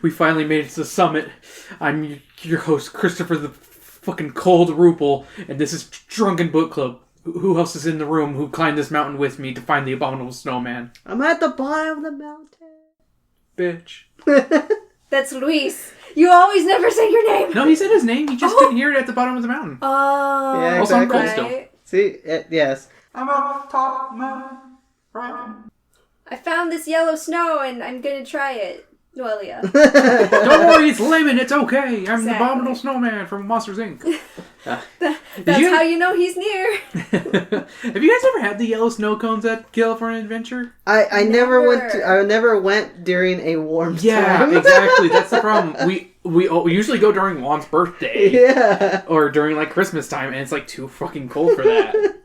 We finally made it to the summit. I'm your host, Christopher the fucking Cold Rupel, and this is Drunken Book Club. Who else is in the room who climbed this mountain with me to find the Abominable Snowman? I'm at the bottom of the mountain. Bitch. That's Luis. You always never say your name. No, he said his name. He just didn't hear it at the bottom of the mountain. Oh. Yeah, also, I'm exactly. cold still. See? Yes. I'm a top man. Right. I found this yellow snow and I'm gonna try it. Well, yeah. Don't worry, it's lemon. It's okay. I'm the Abominable Snowman from Monsters, Inc. That's how you know he's near. Have you guys ever had the yellow snow cones at California Adventure? I never went during a warm time. Yeah, exactly. That's the problem. We usually go during Juan's birthday. Yeah. Or during like Christmas time, and it's like too fucking cold for that.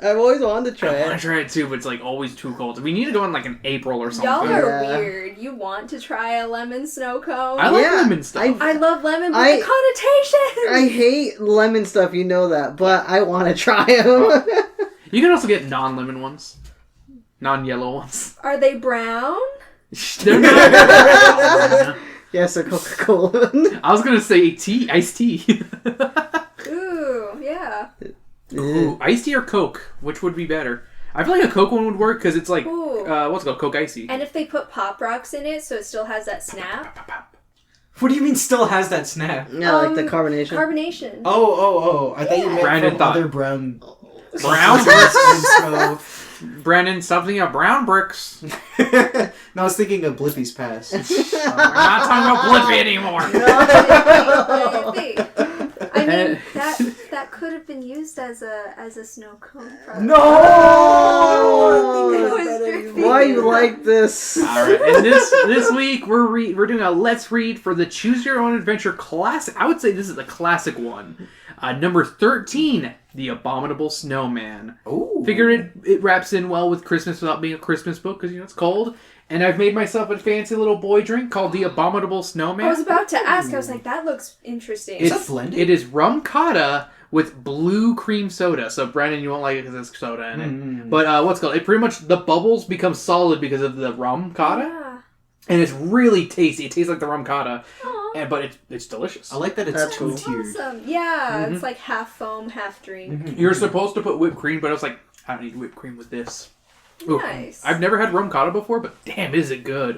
I've always wanted to try it. I want to try it too, but it's like always too cold. We need to go in like in April or something. Y'all are weird. You want to try a lemon snow cone? I like lemon stuff. I love lemon, but the connotation. I hate lemon stuff, you know that, but I want to try them. You can also get non-lemon ones. Non-yellow ones. Are they brown? They're not. Yes, a Coca-Cola. I was going to say iced tea. Ooh, yeah. Ooh, iced tea or Coke? Which would be better? I feel like a Coke one would work because it's like, what's it called? Coke Icy. And if they put Pop Rocks in it, so it still has that snap. What do you mean still has that snap? No, like the carbonation. Carbonation. Oh. I thought you meant Brandon from thought. other brown... Brown bricks? Brandon, something of brown bricks. No, I was thinking of Blippi's past. We're not talking about Blippi anymore. I mean, that could have been used as a snow cone. Probably. No! Why you like this? Alright, and this week we're doing a Let's Read for the Choose Your Own Adventure classic. I would say this is a classic one. Number 13, The Abominable Snowman. Ooh. Figured it wraps in well with Christmas without being a Christmas book because, it's cold. And I've made myself a fancy little boy drink called The Abominable Snowman. I was about to ask. I was like, that looks interesting. Is that blended? It is rum cotta with blue cream soda. So, Brandon, you won't like it because there's soda in it. But what's it called? It pretty much, the bubbles become solid because of the rum cotta. Yeah. And it's really tasty. It tastes like the rum cotta. But it's delicious. I like that it's two-tiered. Awesome. Yeah, it's like half foam, half drink. You're supposed to put whipped cream, but I was like, I don't need whipped cream with this. Ooh, Nice. I've never had rum cotta before, but damn, is it good.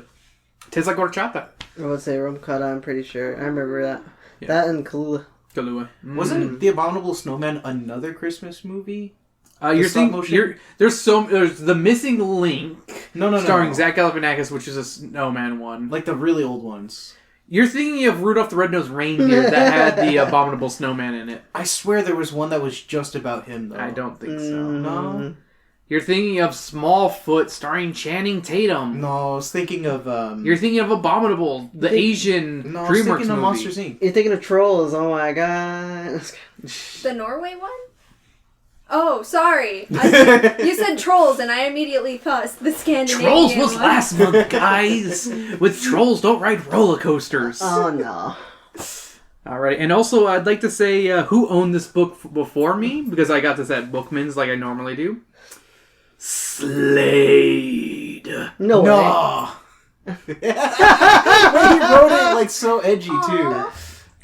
It tastes like horchata. I would say rum cotta, I'm pretty sure. I remember that. Yeah. That and Kahlua. Kahlua. Wasn't The Abominable Snowman another Christmas movie? There's The Missing Link. No. Starring Zach Galifianakis, which is a snowman one. Like the really old ones. You're thinking of Rudolph the Red-Nosed Reindeer that had the Abominable Snowman in it. I swear there was one that was just about him, though. I don't think so. No? You're thinking of Smallfoot starring Channing Tatum. No, I was thinking of... You're thinking of Abominable, the Asian No, I was DreamWorks thinking movie. of Monsters, Inc. You're thinking of Trolls, oh my god. The Norway one? Oh, sorry. You said Trolls, and I immediately thought the Scandinavian Trolls was one. last month, guys. With Trolls, don't ride roller coasters. Oh no. Alright, and also I'd like to say who owned this book before me, because I got this at Bookman's like I normally do. Slade. No way. When he wrote it, like, so edgy, too.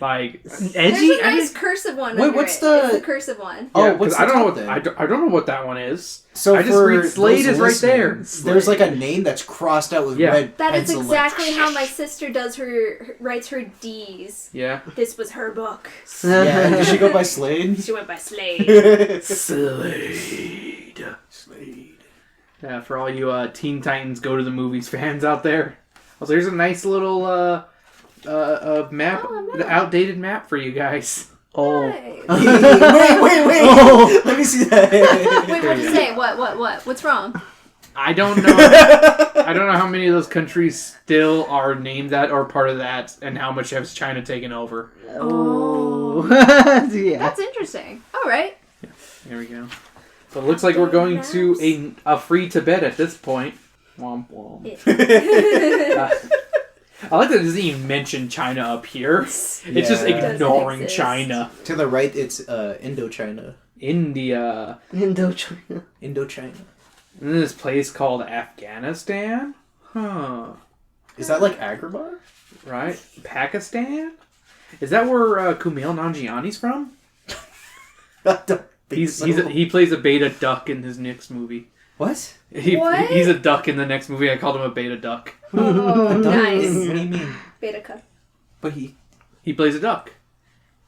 Like, There's edgy? a nice cursive one. Wait, under what's it. the- It's the cursive one. Yeah, what's I the don't know top what then? I don't know what that one is. So I just for read Slade those is right there. listening, There's like a name that's crossed out with red That is pencil. exactly how my sister writes her D's. Yeah. This was her book. Yeah, did she go by Slade? She went by Slade. Slade. Yeah, for all you Teen Titans Go to the Movies fans out there. Also, here's a nice little map, the outdated map for you guys. Oh. Nice. Wait. Oh. Let me see that. Wait, what'd you say? What? What's wrong? I don't know. I don't know how many of those countries still are named that or part of that, and how much has China taken over. Oh. Yeah. That's interesting. All right. There we go. So it looks like we're going to a free Tibet at this point. Womp womp. I like that it doesn't even mention China up here. It's just ignoring China. To the right, it's Indochina. India. Indochina. Indochina. And then this place called Afghanistan? Huh. Is that like Agrabah? Right? Pakistan? Is that where Kumail Nanjiani's from? I don't think so. He plays a beta duck in his next movie. What? What? He's a duck in the next movie. I called him a beta duck. Oh, nice. What do you mean? Beta cup. But he... He plays a duck.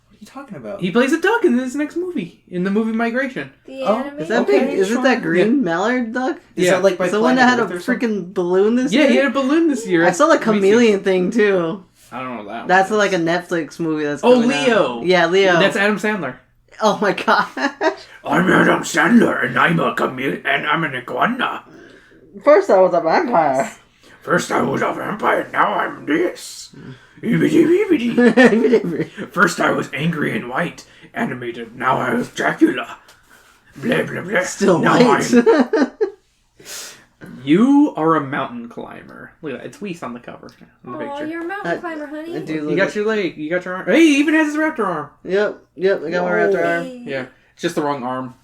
What are you talking about? He plays a duck in his next movie. In the movie Migration. The Oh, anime. Is that Okay, big? Is it that green mallard duck? Is Yeah. that like by Is the one that had a Planet Earth or something? freaking balloon this Yeah, year? he had a balloon this year. I saw the chameleon thing too. I don't know that one. That's like a Netflix movie that's Oh, coming Leo. out. Yeah, Leo. That's Adam Sandler. Oh my god. I'm Adam Sandler, and I'm an iguana. First I was a vampire. First I was a vampire, now I'm this. Eebity. First I was angry and white, animated, now I was Dracula. Blah, blah, blah. Still Now white. You are a mountain climber. Look at that. It's Weiss on the cover. In the Oh, picture. you're a mountain climber, honey. I do You look got your leg. You got your arm. Hey, he even has his raptor arm. Yep, I got my raptor arm. Yeah. It's just the wrong arm.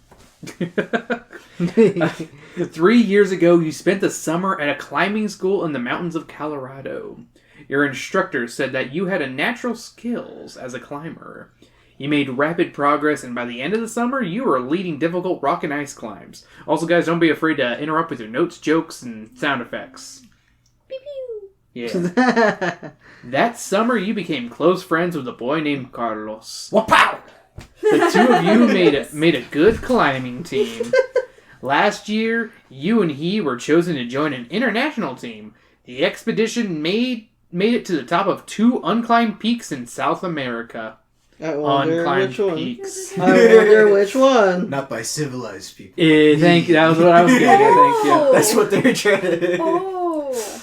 3 years ago, you spent the summer at a climbing school in the mountains of Colorado. Your instructor said that you had a natural skills as a climber. You made rapid progress, and by the end of the summer, you were leading difficult rock and ice climbs. Also, guys, don't be afraid to interrupt with your notes, jokes, and sound effects. Pew pew. Yeah. That summer, you became close friends with a boy named Carlos. Wapow! The two of you made a good climbing team. Last year, you and he were chosen to join an international team. The expedition made it to the top of 2 unclimbed peaks in South America. I wonder Unclimbed which one. peaks. I wonder which one. Not by civilized people. Thank you. That was what I was getting at. Thank you. That's what they're trying to... Oh.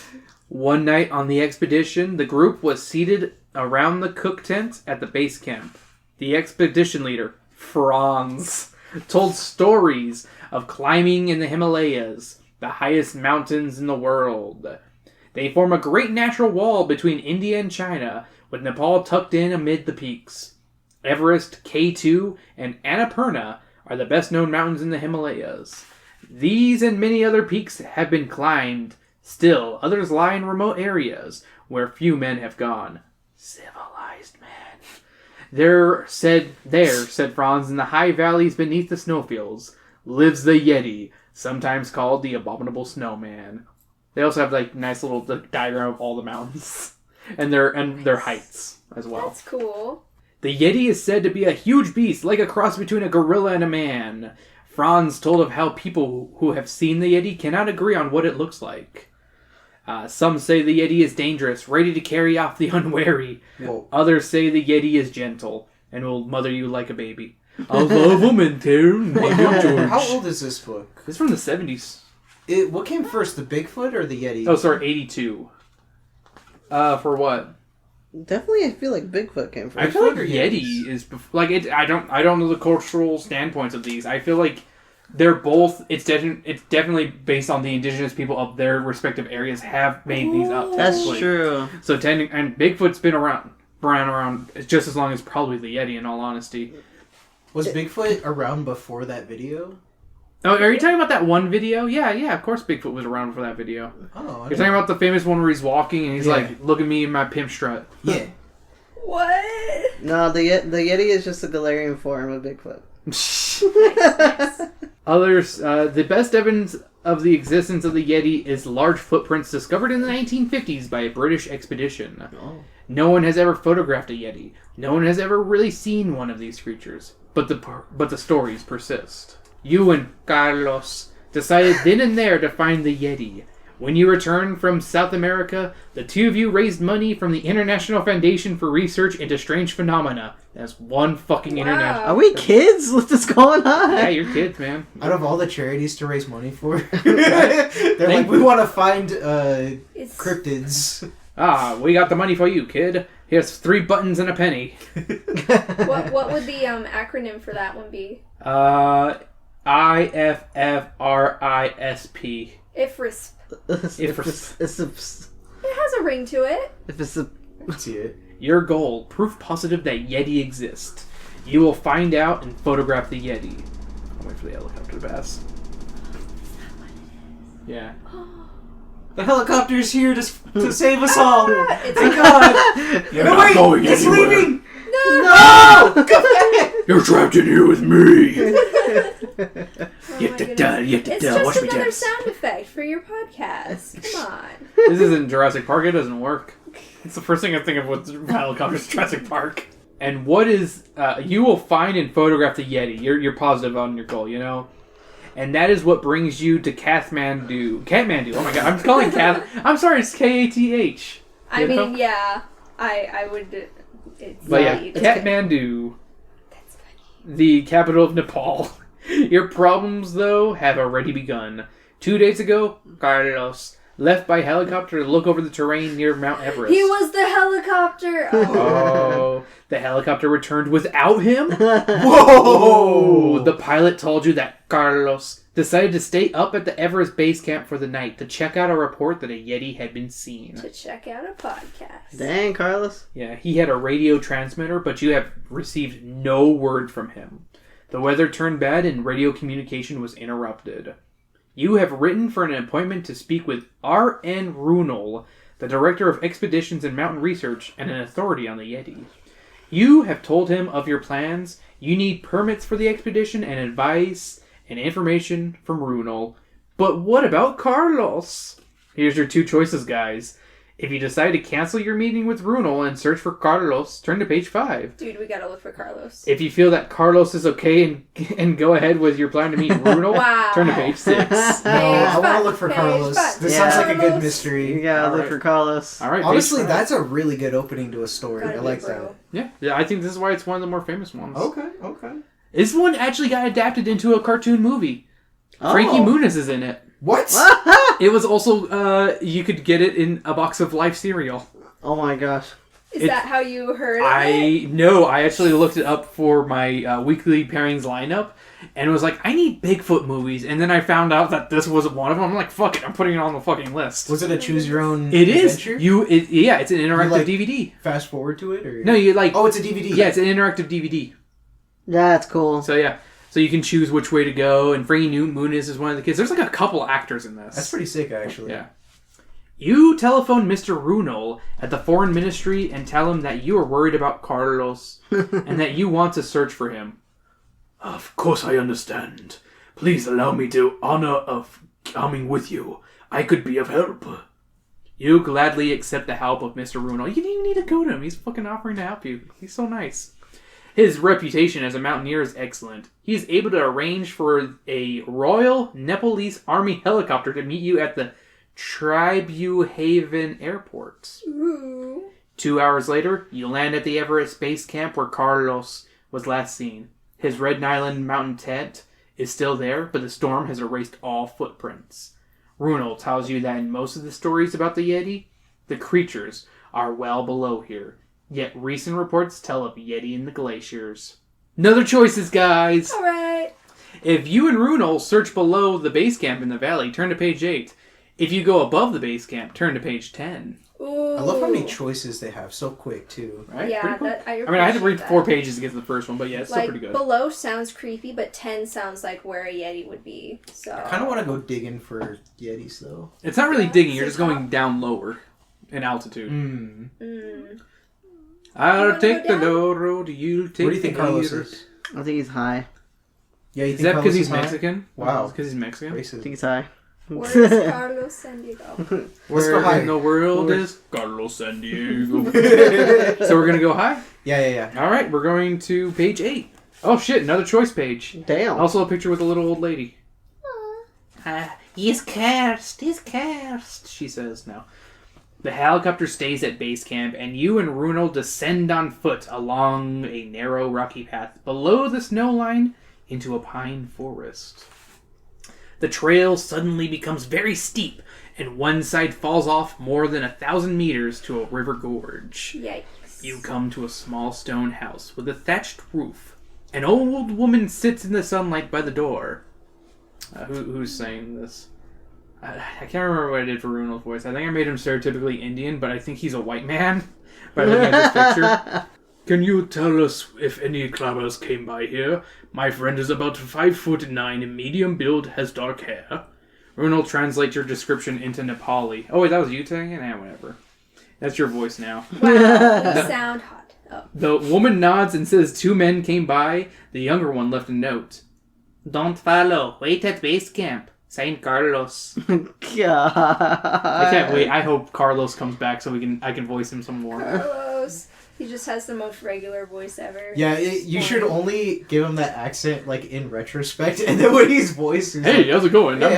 One night on the expedition, the group was seated around the cook tent at the base camp. The expedition leader, Franz, told stories of climbing in the Himalayas, the highest mountains in the world. They form a great natural wall between India and China, with Nepal tucked in amid the peaks. Everest, K2, and Annapurna are the best-known mountains in the Himalayas. These and many other peaks have been climbed. Still, others lie in remote areas where few men have gone. Civilized men. There, said Franz, in the high valleys beneath the snowfields, lives the yeti, sometimes called the Abominable Snowman. They also have like nice little diagram of all the mountains and their heights as well. That's cool. The yeti is said to be a huge beast, like a cross between a gorilla and a man. Franz told of how people who have seen the yeti cannot agree on what it looks like. Some say the yeti is dangerous, ready to carry off the unwary. Whoa. Others say the yeti is gentle and will mother you like a baby. I love him in town. How old is this book? It's from the 70s. What came first, the Bigfoot or the Yeti? Oh, sorry, 82. For what? Definitely, I feel like Bigfoot came first. I feel like or Yeti Yetis? is like it. I don't know the cultural standpoints of these. I feel like they're both. It's definitely based on the indigenous people of their respective areas have made these up. That's technically. true. So and Bigfoot's been around just as long as probably the Yeti. In all honesty, Was Bigfoot around before that video? oh, are you talking about that one video? Yeah. Of course, Bigfoot was around for that video. Oh, You're talking about the famous one where he's walking and he's Yeah. like, "Look at me in my pimp strut." Yeah. What? No, the Yeti is just a Galarian form of Bigfoot. Nice. Others, the best evidence of the existence of the Yeti is large footprints discovered in the 1950s by a British expedition. Oh. No one has ever photographed a Yeti. No one has ever really seen one of these creatures. But the stories persist. You and Carlos decided then and there to find the Yeti. When you returned from South America, the two of you raised money from the International Foundation for Research into Strange Phenomena. That's one fucking Wow. international... Are we kids? What is going on? Yeah, you're kids, man. Out of all the charities to raise money for, they're like, we want to find It's cryptids. Ah, we got the money for you, kid. Here's 3 buttons and a penny. what would the acronym for that one be? IFFRISP. IFRISP. It has a ring to it. If it's a See it. Your goal, proof positive that Yeti exists. You will find out and photograph the Yeti. I'll wait for the helicopter to pass. Yeah. The helicopter's here to save us all. It's Thank God. You're No, not wait, going it's anywhere. leaving. No! Come back. You're trapped in here with me. Oh my It's goodness. It's watch just me another dance. sound effect for your podcast. Come on. This isn't Jurassic Park. It doesn't work. It's the first thing I think of with helicopters. Jurassic Park. And what is you will find and photograph the Yeti. You're positive on your goal, you know. And that is what brings you to Kathmandu. Kathmandu. Oh my God, I'm just calling Kath. I'm sorry, it's Kath. I mean, yeah. I would. It's But yeah, sweet. Kathmandu, That's funny. the capital of Nepal. Your problems, though, have already begun. 2 days ago, Carlos left by helicopter to look over the terrain near Mount Everest. He was the helicopter. Oh, the helicopter returned without him? Whoa! The pilot told you that Carlos decided to stay up at the Everest base camp for the night to check out a report that a Yeti had been seen. To check out a podcast. Dang, Carlos. Yeah, he had a radio transmitter, but you have received no word from him. The weather turned bad and radio communication was interrupted. You have written for an appointment to speak with R.N. Runel, the Director of Expeditions and Mountain Research and an authority on the Yeti. You have told him of your plans. You need permits for the expedition and advice and information from Runel. But what about Carlos? Here's your two choices, guys. If you decide to cancel your meeting with Runel and search for Carlos, turn to page 5. Dude, we gotta look for Carlos. If you feel that Carlos is okay and go ahead with your plan to meet Runel, Wow. turn to page 6. No, I want to look for Page Carlos. five. This Yeah. sounds like a good Carlos. mystery. You gotta look Alright. for Carlos. All right, Honestly, page 5. that's a really good opening to a story. Gotta I be, like bro. Yeah, I think this is why it's one of the more famous ones. that. Okay. This one actually got adapted into a cartoon movie. Oh. Frankie Muniz is in it. What? It was also, you could get it in a box of Life cereal. Oh my gosh. Is It- that how you heard of it? I actually looked it up for my weekly pairings lineup, and it was like, I need Bigfoot movies, and then I found out that this was one of them. I'm like, fuck it, I'm putting it on the fucking list. Was it a choose your own It is. adventure? Yeah, it's an interactive like- DVD. Fast forward to it? Or? No, you like... Oh, it's a DVD. Yeah, it's an interactive DVD. That's cool. So yeah, so you can choose which way to go, and Frankie Muniz is one of the kids. There's like a couple actors in this. That's pretty sick, actually. Yeah. You telephone Mr. Runel at the Foreign Ministry and tell him that you are worried about Carlos and that you want to search for him. Of course I understand. Please allow me to honor of coming with you. I could be of help. You gladly accept the help of Mr. Runel. You didn't even need to go to him. He's fucking offering to help you. He's so nice. His reputation as a mountaineer is excellent. He is able to arrange for a Royal Nepalese Army helicopter to meet you at the Tribuhaven Airport. Ooh. 2 hours later, you land at the Everest Base Camp where Carlos was last seen. His Red Island mountain tent is still there, but the storm has erased all footprints. Runel tells you that in most of the stories about the Yeti, the creatures are well below here. Yet recent reports tell of Yeti in the glaciers. Another choices, guys! Alright. If you and Runel search below the base camp in the valley, turn to page 8. If you go above the base camp, turn to page 10. Ooh. I love how many choices they have so quick, too. Right? Yeah, Pretty cool. that, I I mean, I had to read appreciate 4 that. pages to get to the first one, but yeah, it's still Like, pretty good. below sounds creepy, but 10 sounds like where a Yeti would be. So I kind of want to go digging for Yetis, though. It's not really Yeah, digging, you're it's just going down lower in altitude. Mm. I'll wanna take go the down? low road, you take What do you think the Carlos high is? I think he's high. Yeah, you Is think that Carlos because he's is high? Mexican? Wow. Because he's Mexican? I think Racist. he's high. Where's Carlos San Diego? Let's Where go high. in the world Where- is Carlos San Diego? So we're going to go high? Yeah. Alright, we're going to page 8. Oh shit, another choice page. Damn. Also a picture with a little old lady. He's cursed, she says now. The helicopter stays at base camp, and you and Runel descend on foot along a narrow rocky path below the snow line into a pine forest. The trail suddenly becomes very steep, and one side falls off more than 1,000 meters to a river gorge. Yikes. You come to a small stone house with a thatched roof. An old woman sits in the sunlight by the door. Who's saying this? I can't remember what I did for Runel's voice. I think I made him stereotypically Indian, but I think he's a white man by looking at this picture. Can you tell us if any clubbers came by here? My friend is about 5'9", medium build, has dark hair. Runal translates your description into Nepali. Oh, wait, that was you saying it? Whatever. That's your voice now. Wow, you sound hot. Oh. The woman nods and says 2 men came by. The younger one left a note. Don't follow. Wait at base camp. Saint Carlos. God. I can't wait. I hope Carlos comes back so I can voice him some more. Carlos. He just has the most regular voice ever. Yeah, you should only give him that accent, like, in retrospect, and then when he's voicing... Hey, how's it going? I'm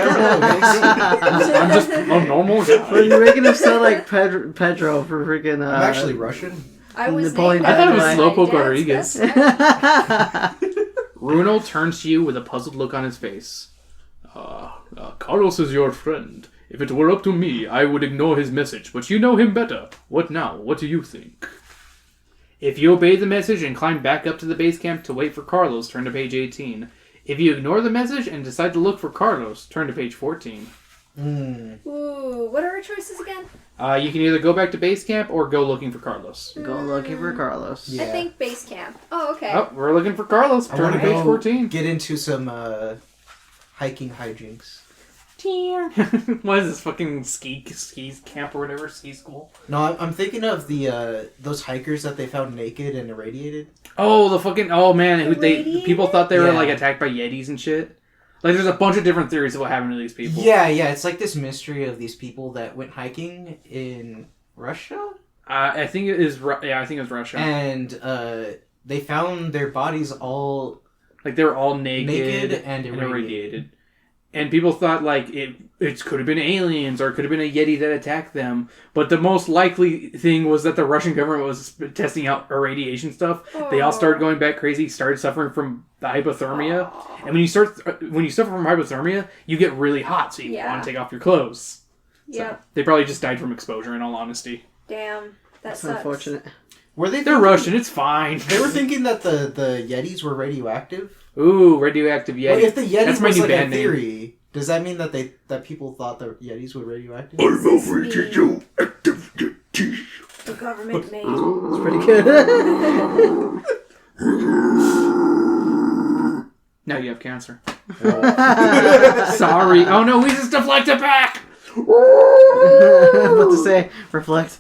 normal guy. Well, you're making him sound like Pedro for freaking... I'm actually Russian. I was Napoleon named I thought it was after Slowpoke my dad's Rodriguez. best friend. Runal turns to you with a puzzled look on his face. Carlos is your friend. If it were up to me, I would ignore his message, but you know him better. What now? What do you think? If you obey the message and climb back up to the base camp to wait for Carlos, turn to page 18. If you ignore the message and decide to look for Carlos, turn to page 14. Ooh, what are our choices again? You can either go back to base camp or go looking for Carlos. Go looking for Carlos. Yeah. I think base camp. Oh, okay. Oh, we're looking for Carlos. I Turn to wanna page go 14. Get into some hiking hijinks. What is this fucking ski camp or whatever? Ski school? No, I'm thinking of the those hikers that they found naked and irradiated. Oh, oh man, Irradiated? people thought they were Yeah. like attacked by yetis and shit. Like, there's a bunch of different theories of what happened to these people. Yeah, it's like this mystery of these people that went hiking in Russia, I think it is. I think it was Russia. and they found their bodies all Like, they were all naked and and irradiated. And people thought, like, it could have been aliens or it could have been a Yeti that attacked them. But the most likely thing was that the Russian government was testing out irradiation stuff. They all started going back crazy, started suffering from the hypothermia. And when you suffer from hypothermia, you get really hot, so you want to take off your clothes. Yep. So they probably just died from exposure, in all honesty. Damn. That That's sucks. unfortunate. Were they? They're Russian, it's fine. They were thinking that the Yetis were radioactive. Ooh, radioactive Yeti. Well, if the Yeti That's my was new like a band name. theory, does that mean that people thought the Yetis were radioactive? The government made. It's pretty good. Now you have cancer. Sorry. Oh no, we just deflected back! What to say? Reflect.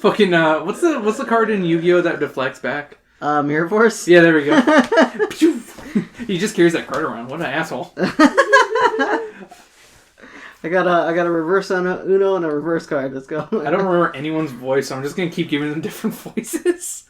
Fucking, what's the card in Yu-Gi-Oh! That deflects back? Mirror Force? Yeah, there we go. He just carries that card around. What an asshole. I got a reverse Uno and a reverse card. Let's go. I don't remember anyone's voice, so I'm just gonna keep giving them different voices.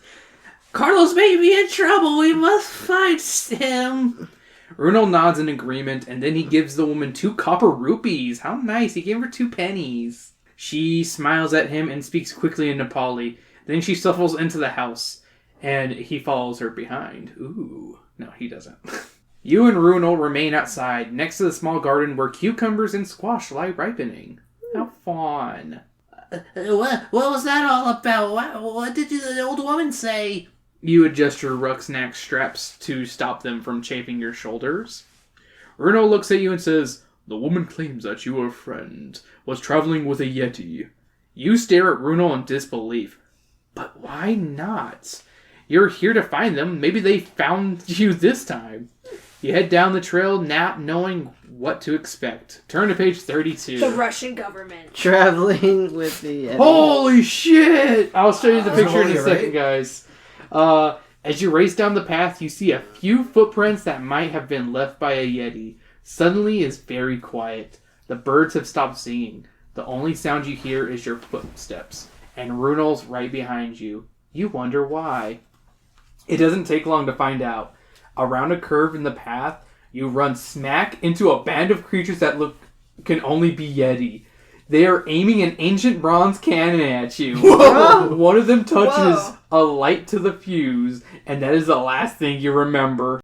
Carlos may be in trouble. We must fight him. Runal nods in agreement, and then he gives the woman 2 copper rupees. How nice. He gave her 2 pennies. She smiles at him and speaks quickly in Nepali. Then she shuffles into the house, and he follows her behind. Ooh. No, he doesn't. You and Runal remain outside, next to the small garden where cucumbers and squash lie ripening. How fun. What was that all about? What did the old woman say? You adjust your rucksack straps to stop them from chafing your shoulders. Runal looks at you and says, "The woman claims that your friend was traveling with a yeti." You stare at Runal in disbelief. But why not? You're here to find them. Maybe they found you this time. You head down the trail, not knowing what to expect. Turn to page 32. The Russian government. Traveling with the... Holy shit! I'll show you the picture in a Mongolia, second, guys. As you race down the path, you see a few footprints that might have been left by a yeti. Suddenly, it's very quiet. The birds have stopped singing. The only sound you hear is your footsteps. And Runal's right behind you. You wonder why. It doesn't take long to find out. Around a curve in the path, you run smack into a band of creatures that can only be yeti. They are aiming an ancient bronze cannon at you. Whoa! One of them touches Whoa. a light to the fuse, and that is the last thing you remember.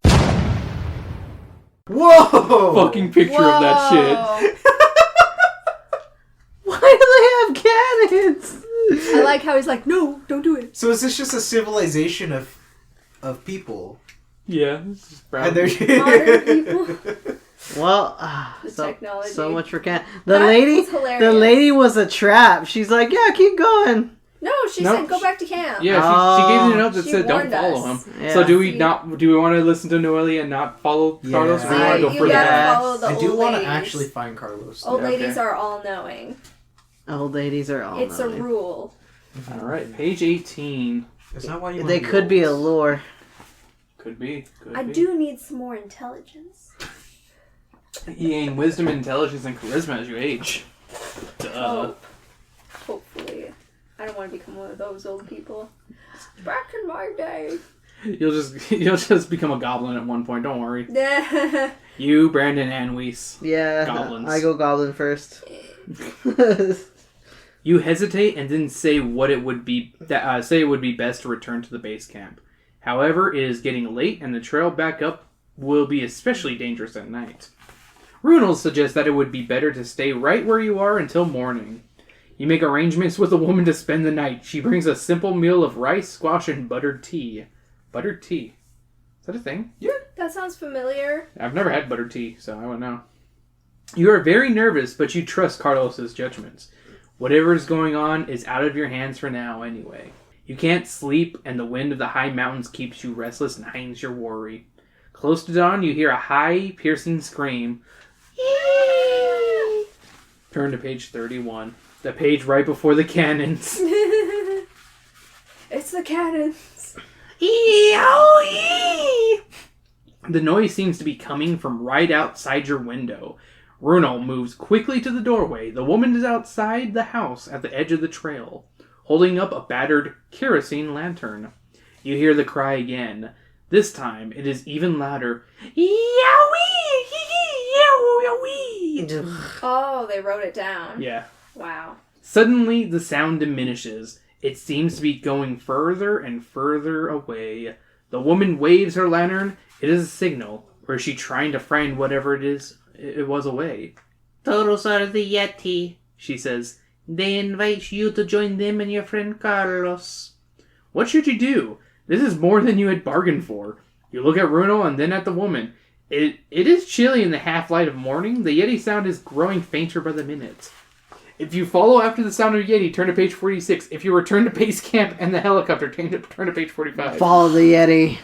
Whoa! Fucking picture of that shit. Why do they have cannons? I like how he's like, no, don't do it. So is this just a civilization of people? Yeah, this is brown. And they're Modern people. Well, The so technology. much for can. That The was hilarious. lady was a trap. She's like, yeah, keep going. No, she No, said go back to camp. Yeah, she gave me a note that She said don't warned follow us. him. Yeah. So do we want to listen to Noelia and not follow Yeah. Carlos? Or do we want to go You further gotta back? follow the I old do want to ladies. actually find Carlos. Old Yeah, ladies okay. are all knowing. Old ladies are all It's a knowing. rule. All right, page 18. Is that why you? They could be a lure. Could be. I do need some more intelligence. You gain wisdom, intelligence, and charisma as you age. Duh. Oh. Hopefully. I don't want to become one of those old people. Back in my day. You'll just become a goblin at one point. Don't worry. Yeah. You, Brandon, and Weiss. Yeah, Goblins. I go goblin first. You hesitate and then say it would be best to return to the base camp. However, it is getting late and the trail back up will be especially dangerous at night. Runel suggests that it would be better to stay right where you are until morning. You make arrangements with a woman to spend the night. She brings a simple meal of rice, squash, and buttered tea. Buttered tea? Is that a thing? That sounds familiar. I've never had buttered tea, so I don't know. You are very nervous, but you trust Carlos's judgments. Whatever is going on is out of your hands for now, anyway. You can't sleep, and the wind of the high mountains keeps you restless and heightens your worry. Close to dawn, you hear a high, piercing scream. Turn to page 31. The page right before the cannons. It's the cannons. The noise seems to be coming from right outside your window. Runel moves quickly to the doorway. The woman is outside the house at the edge of the trail, holding up a battered kerosene lantern. You hear the cry again. This time, it is even louder. Oh, they wrote it down. Yeah. Wow. Suddenly, the sound diminishes. It seems to be going further and further away. The woman waves her lantern. It is a signal. Or is she trying to find whatever it was away? Todos are the yeti, she says. They invite you to join them and your friend Carlos. What should you do? This is more than you had bargained for. You look at Runel and then at the woman. It is chilly in the half-light of morning. The yeti sound is growing fainter by the minute. If you follow after the sound of yeti, turn to page 46. If you return to base camp and the helicopter, turn to page 45. Follow the yeti.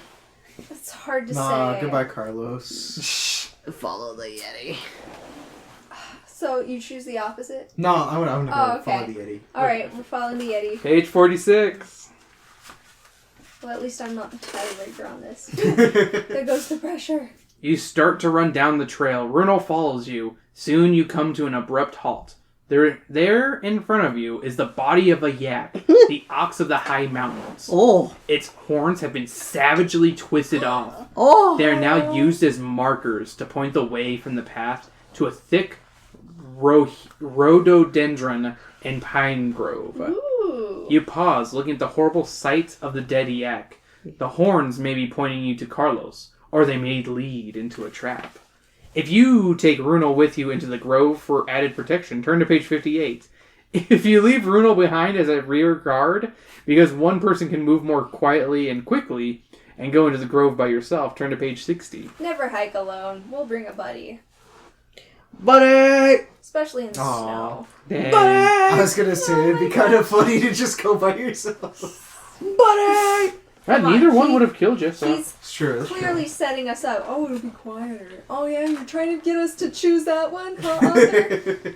It's hard to Nah, say. goodbye, Carlos. Follow the yeti. So you choose the opposite? No, I'm gonna go Oh, okay. follow the Yeti. Alright, we're following the Yeti. Page 46. Well, at least I'm not the tiebreaker on this. There goes the pressure. You start to run down the trail. Runel follows you. Soon you come to an abrupt halt. There in front of you is the body of a yak, the ox of the high mountains. Oh. Its horns have been savagely twisted off. Oh. They are now used as markers to point the way from the path to a thick rhododendron and pine grove. Ooh. You pause, looking at the horrible sight of the dead yak. The horns may be pointing you to Carlos, or they may lead into a trap. If you take Runel with you into the grove for added protection, turn to page 58. If you leave Runel behind as a rear guard, because one person can move more quietly and quickly, and go into the grove by yourself, turn to page 60. Never hike alone. We'll bring a buddy. Buddy! Especially in the Aw. snow. Dang. I was gonna say, it'd be kind of funny to just go by yourself. Buddy! Come on, Neither one he- would have killed you, so... He's It's true. That's clearly setting us up. Oh, it'll be quieter. Oh yeah, you're trying to get us to choose that one? Huh, Arthur?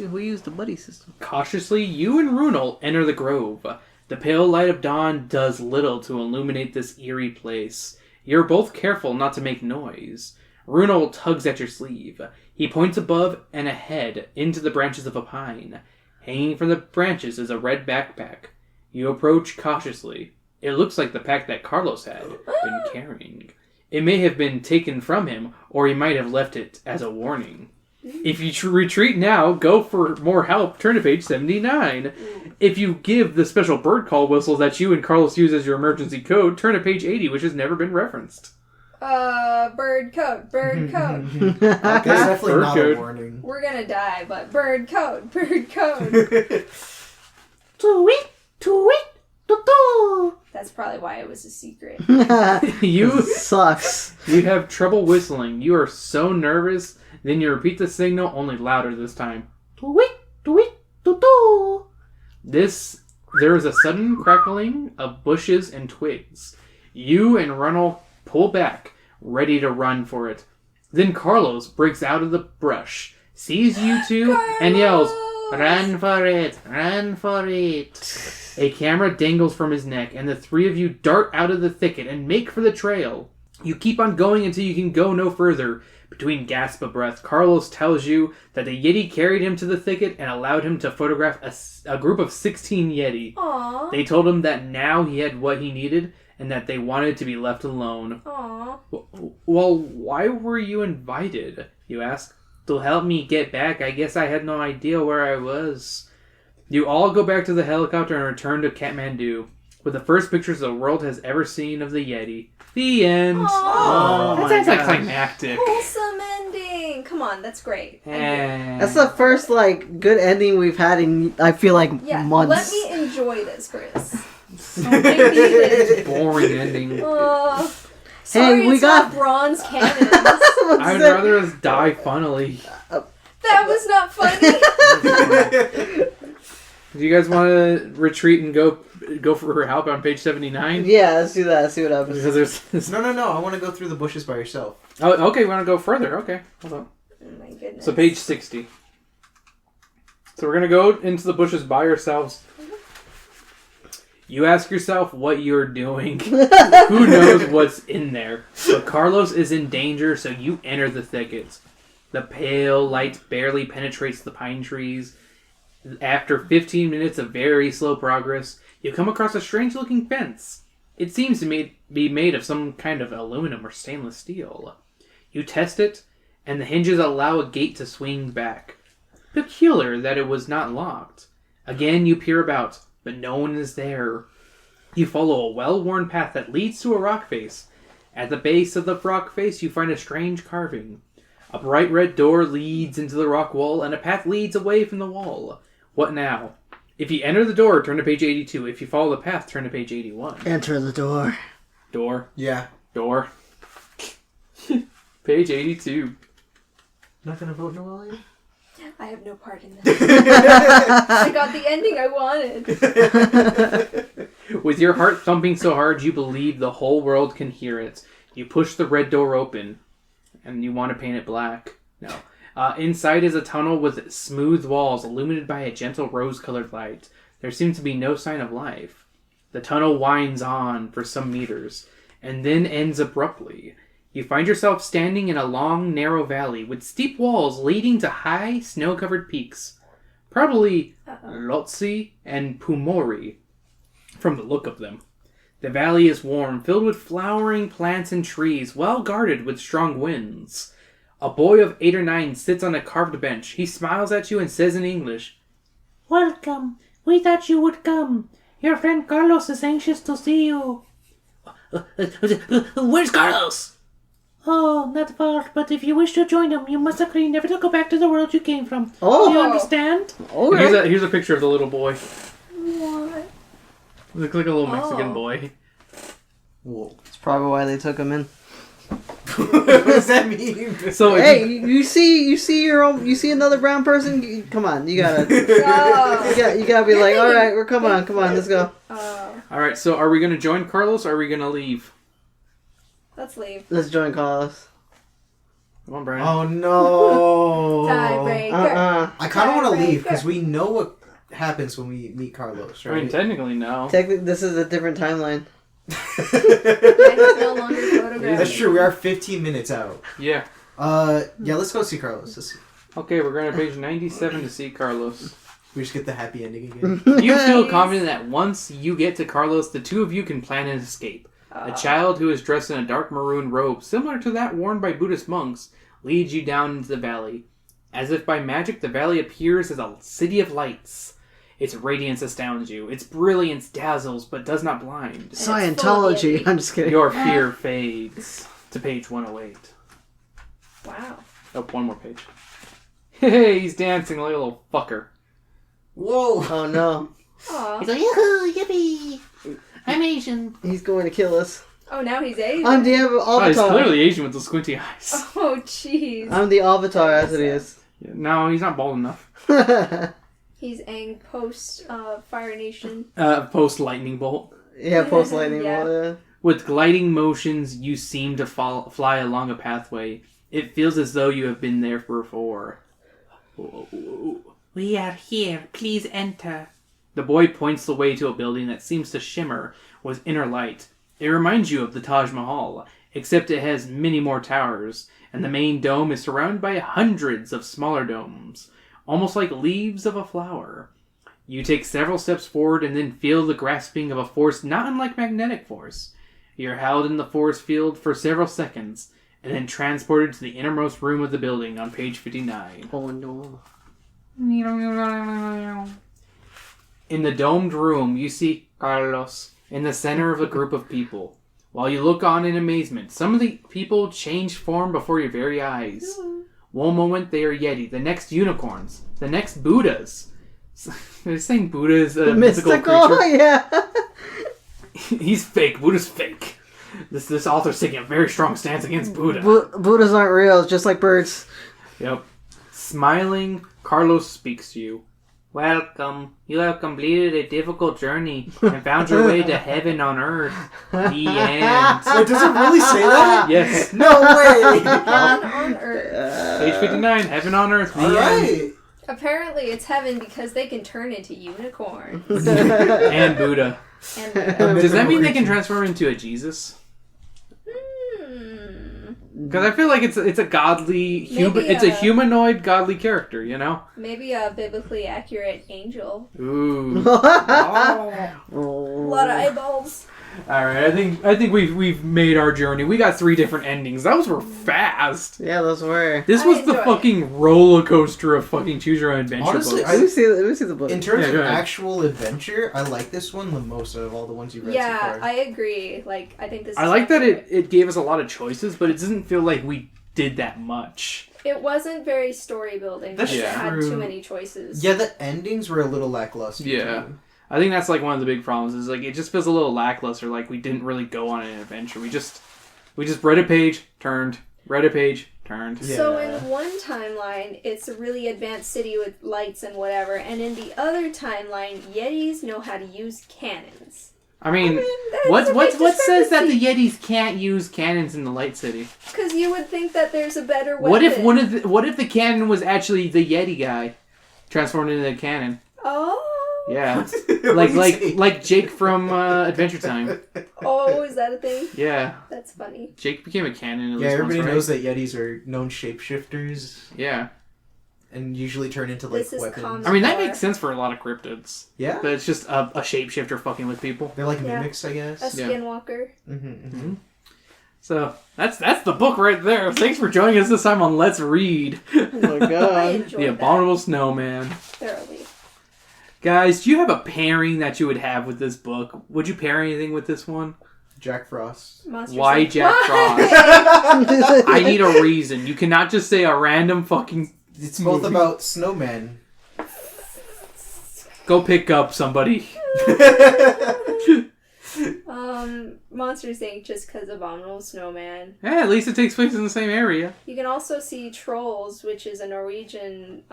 We used the buddy system. Cautiously, you and Runel enter the grove. The pale light of dawn does little to illuminate this eerie place. You're both careful not to make noise. Runel tugs at your sleeve. He points above and ahead into the branches of a pine. Hanging from the branches is a red backpack. You approach cautiously. It looks like the pack that Carlos had been carrying. It may have been taken from him, or he might have left it as a warning. If you retreat now, go for more help, turn to page 79. If you give the special bird call whistle that you and Carlos use as your emergency code, turn to page 80, which has never been referenced. Bird code, bird code. That's definitely Bird not code. a warning. We're gonna die, but bird code, bird code. Tweet, doo-doo. That's probably why it was a secret. You Sucks. have trouble whistling. You are so nervous, then you repeat the signal, only louder this time. Tweet, doo-doo. This there is a sudden crackling of bushes and twigs. You and Ronald pull back, ready to run for it. Then Carlos breaks out of the brush, sees you two, and yells, "Run for it! Run for it!" A camera dangles from his neck, and the three of you dart out of the thicket and make for the trail. You keep on going until you can go no further. Between gasps of breath, Carlos tells you that the Yeti carried him to the thicket and allowed him to photograph a group of 16 Yeti. Aww. They told him that now he had what he needed and that they wanted to be left alone. Aww. Well, why were you invited? You ask. To help me get back. I guess I had no idea where I was. You all go back to the helicopter and return to Kathmandu with the first pictures the world has ever seen of the Yeti. The end. Aww. That sounds like climactic. Wholesome ending. Come on, that's great. That's the first good ending we've had in I feel like months. Let me enjoy this, Chris. I need it. Boring ending. Sorry, we it's got not bronze cannons. I would rather us die funnily. That was not funny. Do you guys want to retreat and go for help on page 79? Yeah, let's do that. Let's see what happens. Because there's No. I want to go through the bushes by yourself. Oh, okay. We want to go further. Okay, hold on. Oh my goodness. So page 60. So we're gonna go into the bushes by ourselves. You ask yourself what you're doing. Who knows what's in there? But Carlos is in danger, so you enter the thickets. The pale light barely penetrates the pine trees. After 15 minutes of very slow progress, you come across a strange-looking fence. It seems to be made of some kind of aluminum or stainless steel. You test it, and the hinges allow a gate to swing back. Peculiar that it was not locked. Again, you peer about, but no one is there. You follow a well-worn path that leads to a rock face. At the base of the rock face, you find a strange carving. A bright red door leads into the rock wall, and a path leads away from the wall. What now? If you enter the door, turn to page 82. If you follow the path, turn to page 81. Enter the door. Door. Yeah. Door. Page 82. Not gonna vote Noelia? I have no part in this. I got the ending I wanted. With your heart thumping so hard you believe the whole world can hear it, you push the red door open, and you want to paint it black. No. Inside is a tunnel with smooth walls illuminated by a gentle rose-colored light. There seems to be no sign of life. The tunnel winds on for some meters, and then ends abruptly. You find yourself standing in a long, narrow valley with steep walls leading to high, snow-covered peaks. Probably Lhotse and Pumori, from the look of them. The valley is warm, filled with flowering plants and trees, well guarded with strong winds. A boy of 8 or 9 sits on a carved bench. He smiles at you and says in English, "Welcome. We thought you would come. Your friend Carlos is anxious to see you." Where's Carlos? "Oh, not far, but if you wish to join him, you must agree never to go back to the world you came from. Oh. Do you understand?" Okay. Here's a picture of the little boy. What? Looks like a little Mexican boy. Whoa. That's probably why they took him in. What does that mean? So Hey, you see another brown person? Come on, you gotta you gotta be like, all right, come on, let's go. all right. So are we gonna join Carlos? Or are we gonna leave? Let's leave. Let's join Carlos. Come on, Brian. Oh no! Tiebreaker. I kind of want to leave Tiebreaker. because we know what happens when we meet Carlos, I right? mean, technically, no. Technically, this is a different timeline. I no longer photograph. That's true. We are 15 minutes out. Yeah. Yeah. Let's go see Carlos. Okay, we're going to page 97 to see Carlos. We just get the happy ending again. You feel confident that once you get to Carlos, the two of you can plan an escape. A child who is dressed in a dark maroon robe, similar to that worn by Buddhist monks, leads you down into the valley. As if by magic, the valley appears as a city of lights. Its radiance astounds you. Its brilliance dazzles, but does not blind. Scientology. I'm just kidding. Your fear fades to page 108. Wow. Oh, one more page. Hey, he's dancing like a little fucker. Whoa! Oh no. Aw. He's like, yahoo, yippee! I'm Asian. He's going to kill us. Oh, now he's Asian. I'm the Oh, he's avatar. clearly Asian with the squinty eyes. Oh, jeez. I'm the avatar as it is. No, he's not bald enough. He's Aang post Fire Nation. Post lightning bolt. Yeah, post lightning Yeah. bolt. Yeah. With gliding motions, you seem to fly along a pathway. It feels as though you have been there before. We are here. Please enter. The boy points the way to a building that seems to shimmer with inner light. It reminds you of the Taj Mahal, except it has many more towers, and the main dome is surrounded by hundreds of smaller domes, almost like leaves of a flower. You take several steps forward and then feel the grasping of a force not unlike magnetic force. You're held in the force field for several seconds, and then transported to the innermost room of the building on page 59. Oh no. In the domed room, you see Carlos in the center of a group of people. While you look on in amazement, some of the people change form before your very eyes. One moment they are Yeti, the next unicorns, the next Buddhas. They're saying Buddha is a mythical creature. Yeah. He's fake. Buddha's fake. This author's taking a very strong stance against Buddha. Buddhas aren't real, it's just like birds. Yep. Smiling, Carlos speaks to you. Welcome. You have completed a difficult journey and found your way to heaven on earth. The end. Wait, does it really say that? Yes. No way! Heaven on Earth. Page 59, heaven on earth. The end. Alright. Apparently, it's heaven because they can turn into unicorns. And Buddha. And Does that mean they can transform into a Jesus? Because I feel like it's a godly, it's a humanoid godly character, you know? maybe a biblically accurate angel. Ooh. A lot of eyeballs. All right, I think we've made our journey. We got 3 different endings. Those were fast. Yeah, those were. This was the fucking roller coaster of fucking choose your own adventure Honestly, books. Let me see the book. In terms of go ahead. actual adventure, I like this one the most out of all the ones you've read so Yeah, far. I agree. Like, I think this. I is like that accurate. it gave us a lot of choices, but it doesn't feel like we did that much. It wasn't very story building. That's It had true. too many choices. Yeah, the endings were a little lackluster. Yeah. too. I think that's like one of the big problems is like it just feels a little lackluster. Like we didn't really go on an adventure. We just read a page, turned, read a page, turned. Yeah. So in one timeline, it's a really advanced city with lights and whatever, and in the other timeline, Yetis know how to use cannons. I mean, that's what a big says that the discrepancy. Yetis can't use cannons in the Light City? Because you would think that there's a better weapon. What if the cannon was actually the Yeti guy transformed into a cannon? Oh. Yeah, What do you say? like Jake from Adventure Time. Oh, is that a thing? Yeah, That's funny. Jake became a cannon. At Yeah, least everybody once, right? knows that Yetis are known shapeshifters Yeah, and usually turn into like This is weapons. common. I mean that makes sense for a lot of cryptids. Yeah, But it's just a shapeshifter fucking with people. they're like Yeah. mimics, I A guess. Yeah. skinwalker. Mm-hmm. So that's the book right there. Thanks for joining us this time on Let's Read. Oh my I god. enjoyed The Abominable Snowman. that thoroughly. Guys, do you have a pairing that you would have with this book? Would you pair anything with this one? Jack Frost. Monsters Why Inc. Jack Why? Frost? I need a reason. You cannot just say a random fucking... It's both about snowmen. Go pick up somebody. Monsters Inc. just because Abominable Snowman. Yeah, at least it takes place in the same area. You can also see Trolls, which is a Norwegian.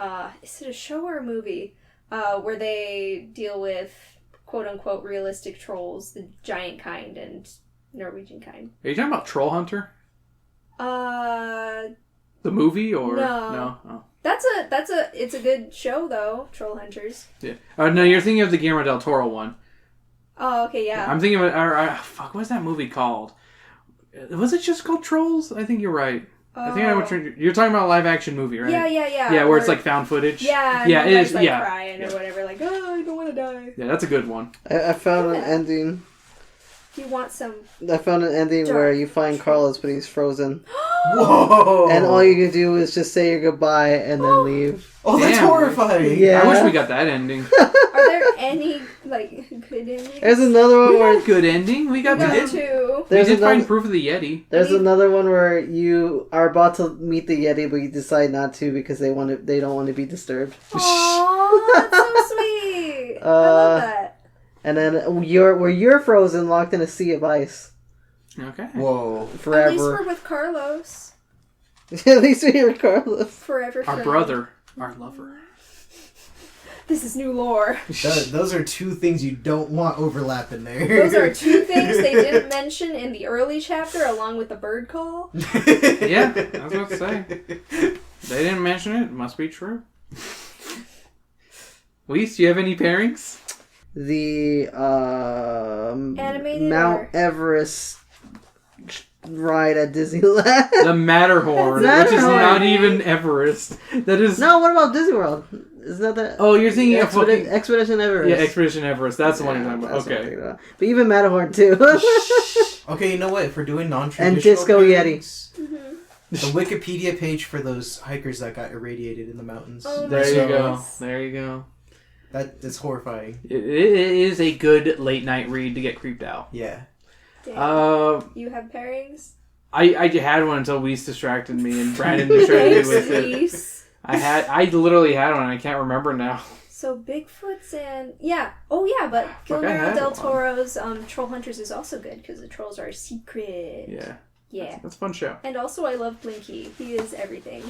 Is it a show or a movie? Where they deal with quote unquote realistic trolls, the giant kind and Norwegian kind. Are you talking about Troll Hunter? Uh, The movie or No. Oh. it's a good show though. Troll Hunters. Yeah. No, you're thinking of the Guillermo del Toro one. Oh, okay, yeah. I'm thinking of fuck. What's that movie called? Was it just called Trolls? I think you're right. I think I know what you're talking about. A live action movie, right? Yeah. Yeah, where it's like found footage. Yeah, yeah, and it everybody's, is. like Yeah, crying or whatever. Like, oh, I don't want to die. yeah, that's a good one. I found an ending. You want some? I found an ending Dark. where you find Carlos, but he's frozen. Whoa! And all you can do is just say your goodbye and then leave. Oh, that's Damn. horrifying! Yeah. I wish we got that ending. Are there any like good endings? There's another We one got a where good ending. We got We got the. two. We there's did find another, proof of the Yeti. there's another one where you are about to meet the Yeti, but you decide not to because they don't want to be disturbed. Aww, that's so sweet. I love that. And then you're frozen, locked in a sea of ice Okay. Whoa. At least forever. we're with Carlos. At least you're Carlos. Forever Our friend. brother, our lover. This is new lore. Those are two things you don't want overlap in there. Those are two things they didn't mention in the early chapter, along with the bird call. Yeah, I was about to say. They didn't mention it. It must be true. Weiss, do you have any pairings? The Animated Mount or... Everest ride at Disneyland. The Matterhorn, which is not even Everest. That is... No, what about Disney World? Isn't that the... Oh, you're thinking of fucking... Expedition Everest. Yeah, Expedition Everest. That's the one you're talking about. Okay. About. But even Matterhorn, too. Okay, you know what? If we're doing non-traditional and Disco pairings, Mm-hmm. the Wikipedia page for those hikers that got irradiated in the mountains. Oh, There you go. nice. There you go. That's horrifying. It is a good late night read to get creeped out. Yeah. Damn. You have pairings? I had one until Weiss distracted me and Brandon distracted me with it. Weiss. I literally had one and I can't remember now. So Bigfoot's and... Yeah. Oh, yeah, but Guillermo del Toro's Troll Hunters is also good because the trolls are secret. Yeah. Yeah. That's a fun show. And also I love Blinky. He is everything.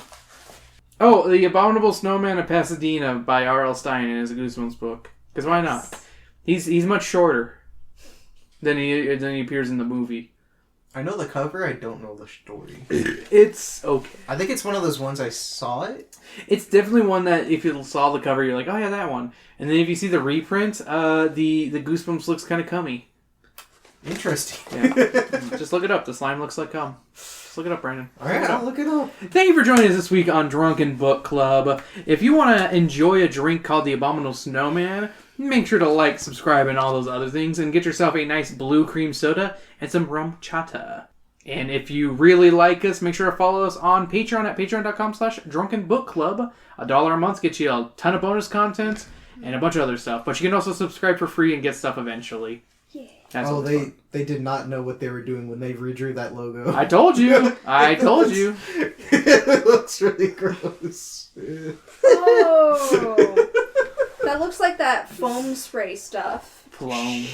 Oh, The Abominable Snowman of Pasadena by R.L. Stein is a Goosebumps book. Because why not? He's much shorter than he appears in the movie. I know the cover, I don't know the story. It's okay. I think it's one of those ones I saw it. It's definitely one that if you saw the cover, you're like, oh yeah, that one. And then if you see the reprint, the Goosebumps looks kind of cummy. Interesting. Yeah. Just look it up. The slime looks like cum. Just look it up, Brandon. Alright, I'll look it up. Thank you for joining us this week on Drunken Book Club. If you want to enjoy a drink called the Abominable Snowman, make sure to like, subscribe, and all those other things, and get yourself a nice blue cream soda and some rum chata. And if you really like us, make sure to follow us on Patreon at patreon.com/drunkenbookclub. $1 a month gets you a ton of bonus content and a bunch of other stuff. But you can also subscribe for free and get stuff eventually. Yeah. They did not know what they were doing when they redrew that logo. I told you. I told you. It looks really gross. Oh. That looks like that foam spray stuff. Plum.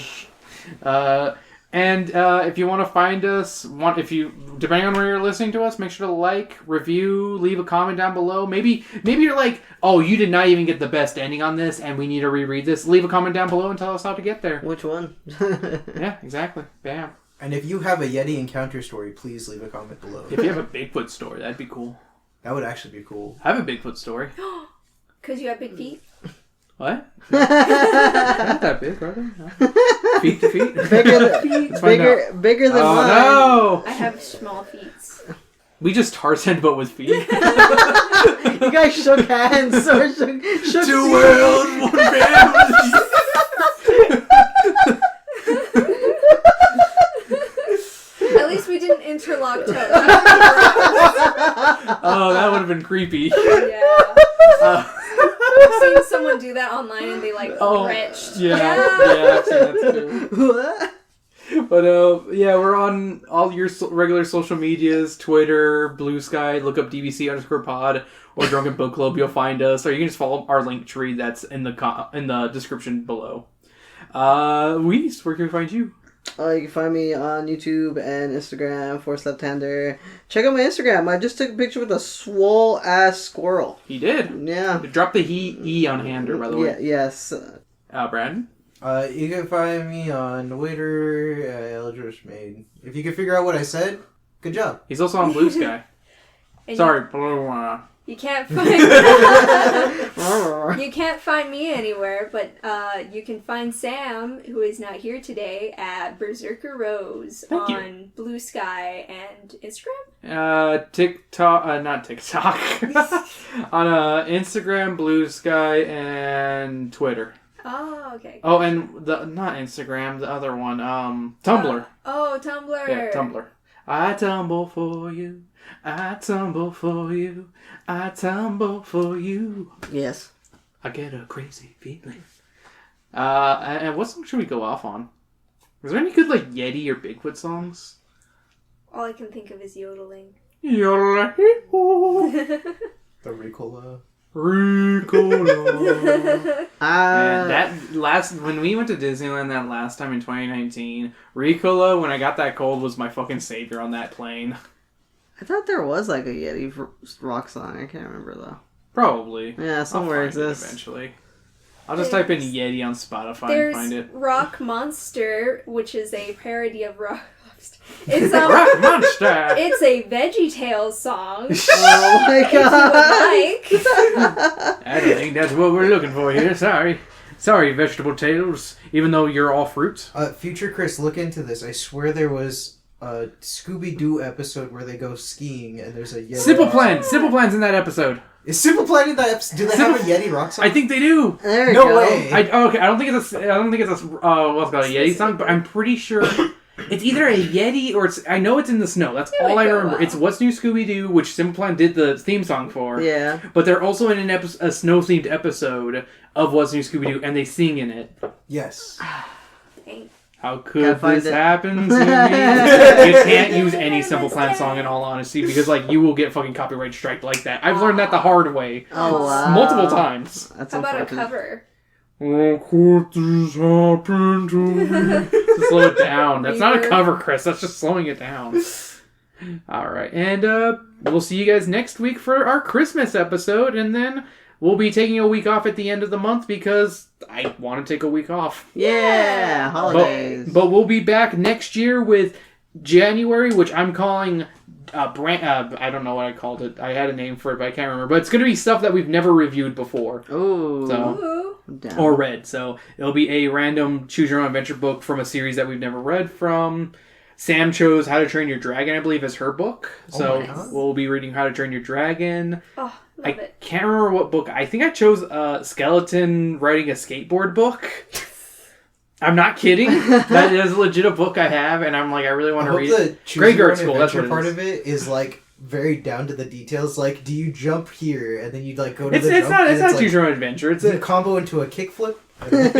And if you want to find us, depending on where you're listening to us, make sure to like, review, leave a comment down below. Maybe you're like, oh, you did not even get the best ending on this, and we need to reread this. Leave a comment down below and tell us how to get there. Which one? Yeah, exactly. Bam. And if you have a Yeti encounter story, please leave a comment below. If you have a Bigfoot story, that'd be cool. That would actually be cool. I have a Bigfoot story. Because you have big feet? What? Not that big, are they? No. Feet to feet? Bigger than mine. Oh, no! I have small feet. We just Tarzan, but with feet. You guys shook hands. Or shook Two worlds, one family. At least we didn't interlock toes. Oh, that would have been creepy. Yeah. I've seen someone do that online and they retched. Yeah, I've seen that too. What? But yeah, we're on all your regular social medias, Twitter, Blue Sky. Look up DBC_pod or Drunken Book Club. You'll find us, or you can just follow our link tree that's in the description below. Weiss, where can we find you? You can find me on YouTube and Instagram, Force Left-Hander. Check out my Instagram. I just took a picture with a swole-ass squirrel. He did. Yeah. Drop the E on Hander, by the way. Yeah, yes. Brandon? You can find me on Twitter, Eldritch Maid. If you can figure out what I said, good job. He's also on Blue Sky. Sorry. You can't find me anywhere, but you can find Sam, who is not here today, at Berserker Rose on Blue Sky and Instagram. TikTok, not TikTok. On Instagram, Blue Sky, and Twitter. Oh, okay. Oh, and not Instagram, the other one, Tumblr. Tumblr. Yeah, Tumblr. I tumble for you. I tumble for you. I tumble for you. Yes. I get a crazy feeling. And what song should we go off on? Is there any good, Yeti or Bigfoot songs? All I can think of is yodeling. Yodeling. The Ricola. And when we went to Disneyland that last time in 2019, Ricola, when I got that cold, was my fucking savior on that plane. I thought there was a Yeti rock song. I can't remember though. Probably. Yeah, somewhere exists. Eventually. I'll just type in Yeti on Spotify and find it. There's Rock Monster, which is a parody of Rock Monster. It's Rock Monster! It's a VeggieTales song. Oh my god! If you would like. I don't think that's what we're looking for here. Sorry, Vegetable Tales. Even though you're all fruits. Future Chris, look into this. I swear there was a Scooby-Doo episode where they go skiing and there's a Yeti. Simple Plan's in that episode. Is Simple Plan in that episode? Do they have a Yeti rock song? I think they do. There you No go. way. I don't think it's a what's it called, a Yeti song, but I'm pretty sure it's either a Yeti or I know it's in the snow. That's all I remember. Wow. It's What's New Scooby-Doo, which Simple Plan did the theme song for. Yeah. But they're also in a snow-themed episode of What's New Scooby-Doo, and they sing in it. Yes. Dang. How could find this it. happen to me? You can't use any Simple Plan song in all honesty, because you will get fucking copyright strike like that. I've learned that the hard way. Oh wow. Multiple times. That's How about a unfortunate. cover? How could this happen to me? To slow it down. That's not a cover, Chris. That's just slowing it down. Alright, and we'll see you guys next week for our Christmas episode, and then we'll be taking a week off at the end of the month because I want to take a week off. Yeah, holidays. But we'll be back next year with January, which I'm calling I don't know what I called it. I had a name for it, but I can't remember. But it's going to be stuff that we've never reviewed before. Ooh. So, Down. or read. So it'll be a random choose your own adventure book from a series that we've never read from. Sam chose How to Train Your Dragon, I believe, as her book. So my God. we'll be reading How to Train Your Dragon. Oh, I love it. can't remember what book. I think I chose Skeleton Riding a Skateboard book. I'm not kidding. That is a legit book I have, and I'm like, I really want I to hope read the it. choose Graveyard your own School, that's what adventure it part is. of it is like very down to the details. Like, do you jump here and then you like go to It's the it's jump not and choose like, your own adventure. It's do you a combo into a kickflip? it's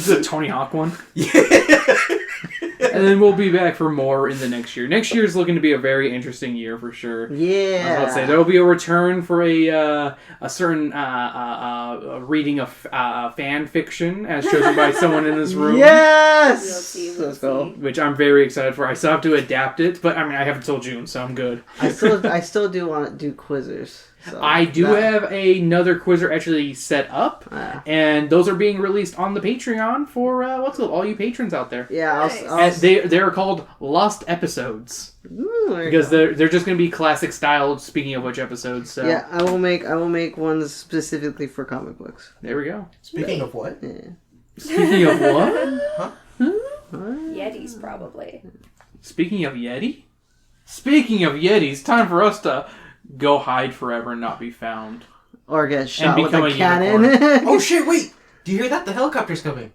a Tony Hawk one. Yeah. And then we'll be back for more in the next year. Next year is looking to be a very interesting year for sure. Yeah. I was about to say there will be a return for a certain reading of fan fiction as chosen by someone in this room. Yes. We'll see, Let's go. Which I'm very excited for. I still have to adapt it, but I mean I have until June, so I'm good. I still do want to do quizzers. So I do have another quizzer actually set up, and those are being released on the Patreon for all you patrons out there. Yeah, Nice. And they're called Lost Episodes because they're just going to be classic style. Speaking of which episodes, so yeah, I will make ones specifically for comic books. there we go. Speaking of what? Yeah. Speaking of what? Yetis, probably. Speaking of Yeti? Speaking of Yetis, time for us to go hide forever and not be found. Or get shot with become a a cannon. Oh shit! Wait. Do you hear that? The helicopter's coming.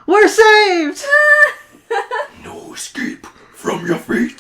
We're saved. No escape from your fate.